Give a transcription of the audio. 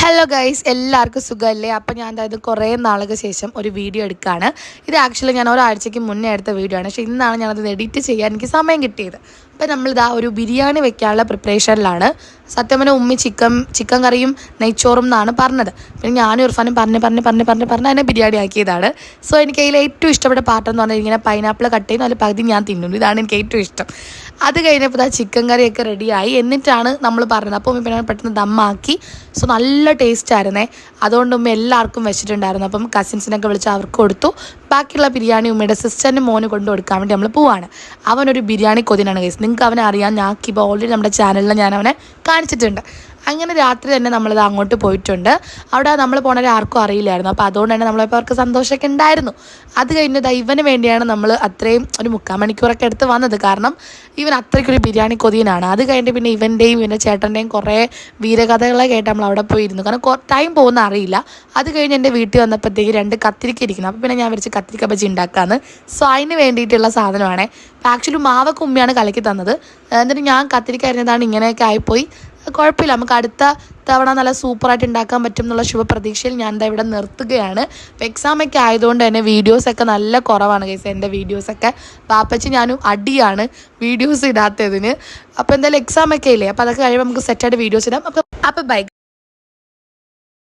Hello guys, എല്ലാവർക്കും സുഖമല്ലേ? അപ്പോൾ ഞാൻ അതായത് കുറേ നാളുകൾക്ക് ശേഷം ഒരു വീഡിയോ എടുക്കുകയാണ്. ഇത് ആക്ച്വലി ഞാൻ ഒരാഴ്ചയ്ക്ക് മുന്നേ എടുത്ത വീഡിയോ ആണ്. പക്ഷേ ഇന്നാണ് ഞാനത് എഡിറ്റ് ചെയ്യാൻ എനിക്ക് സമയം കിട്ടിയത്. അപ്പോൾ നമ്മളിതാ ഒരു ബിരിയാണി വെക്കാനുള്ള പ്രിപ്പറേഷനിലാണ്. സത്യം പറഞ്ഞാൽ ഉമ്മി ചിക്കൻ കറിയും നെയ്ച്ചോറും എന്നാണ് പറഞ്ഞത്. പിന്നെ ഞാനും ഇർഫാനും പറഞ്ഞ് അതിനെ ബിരിയാണി ആക്കിയതാണ്. സോ എനിക്ക് അതിൽ ഏറ്റവും ഇഷ്ടപ്പെട്ട പാട്ടെന്ന് പറഞ്ഞാൽ ഇങ്ങനെ പൈനാപ്പിൾ കട്ട് ചെയ്യുന്നു, അതിൽ പകുതി ഞാൻ തിന്നുന്നു. ഇതാണ് എനിക്ക് ഏറ്റവും ഇഷ്ടം. അത് കഴിഞ്ഞപ്പോൾ ചിക്കൻ കറിയൊക്കെ റെഡിയായി. എന്നിട്ടാണ് നമ്മൾ പറഞ്ഞത്. അപ്പോൾ ഉമ്മി പിന്നെ പെട്ടെന്ന് ദമ്മാക്കി. സോ നല്ല ടേസ്റ്റ് ആയിരുന്നേ. അതുകൊണ്ട് ഉമ്മ എല്ലാവർക്കും വെച്ചിട്ടുണ്ടായിരുന്നു. അപ്പം കസിൻസിനൊക്കെ വിളിച്ച് അവർക്ക് കൊടുത്തു. ബാക്കിയുള്ള ബിരിയാണി ഉമ്മയുടെ സിസ്റ്ററിന് മോന് കൊണ്ട് കൊടുക്കാൻ വേണ്ടി നമ്മൾ പോവാണ്. അവനൊരു ബിരിയാണി കൊതിനാണ് ഗൈസ്. നിങ്ങൾക്ക് അവനെ അറിയാം. ഇപ്പോൾ ഓൾറെഡി നമ്മുടെ ചാനലിൽ ഞാൻ അവനെ കാണിച്ചിട്ടുണ്ട്. അങ്ങനെ രാത്രി തന്നെ നമ്മളിത് അങ്ങോട്ട് പോയിട്ടുണ്ട്. അവിടെ നമ്മൾ പോണവരെ ആർക്കും അറിയില്ലായിരുന്നു. അപ്പോൾ അതുകൊണ്ട് തന്നെ നമ്മളിപ്പോൾ അവർക്ക് സന്തോഷമൊക്കെ ഉണ്ടായിരുന്നു. അത് കഴിഞ്ഞത് ഇവന് വേണ്ടിയാണ് നമ്മൾ അത്രയും ഒരു 3/4 മണിക്കൂറൊക്കെ എടുത്ത് വന്നത്. കാരണം ഇവൻ അത്രയ്ക്കൊരു ബിരിയാണി കൊതിയനാണ്. അത് കഴിഞ്ഞിട്ട് പിന്നെ ഇവൻ്റെയും ഇവൻ്റെ ചേട്ടൻ്റെയും കുറേ വീരകഥകളെ കേട്ട് നമ്മൾ അവിടെ പോയിരുന്നു. കാരണം ടൈം പോകുന്ന അറിയില്ല. അത് കഴിഞ്ഞ് എൻ്റെ വീട്ടിൽ വന്നപ്പോഴത്തേക്ക് 2 കത്തിരിക്ക ഇരിക്കുന്നു. അപ്പോൾ പിന്നെ ഞാൻ വിളിച്ച് കത്തിരിക്ക ബജി ഉണ്ടാക്കാമെന്ന്. സോ അതിന് വേണ്ടിയിട്ടുള്ള സാധനമാണ്. അപ്പോൾ ആക്ച്വലി മാവൊക്കെ ഉമ്മയാണ് കലക്കി തന്നത്. എന്നിട്ട് ഞാൻ കത്തിരിക്ക അരിഞ്ഞതാണ്. ഇങ്ങനെയൊക്കെ ആയിപ്പോയി. കുഴപ്പമില്ല, നമുക്ക് അടുത്ത തവണ നല്ല സൂപ്പറായിട്ട് ഉണ്ടാക്കാൻ പറ്റും എന്നുള്ള ശുഭപ്രതീക്ഷയിൽ ഞാൻ എന്താ ഇവിടെ നിർത്തുകയാണ്. അപ്പോൾ എക്സാമൊക്കെ ആയതുകൊണ്ട് തന്നെ വീഡിയോസൊക്കെ നല്ല കുറവാണ് ഗൈസ്. എൻ്റെ വീഡിയോസൊക്കെ പാപ്പച്ചി ഞാനും അടിയാണ് വീഡിയോസ് ഇടാത്തതിന്. അപ്പോൾ എന്തായാലും എക്സാമൊക്കെ ഇല്ലേ, അപ്പോൾ അതൊക്കെ കഴിയുമ്പോൾ നമുക്ക് സെറ്റായിട്ട് വീഡിയോസ് ഇടാം. അപ്പോൾ ബൈ.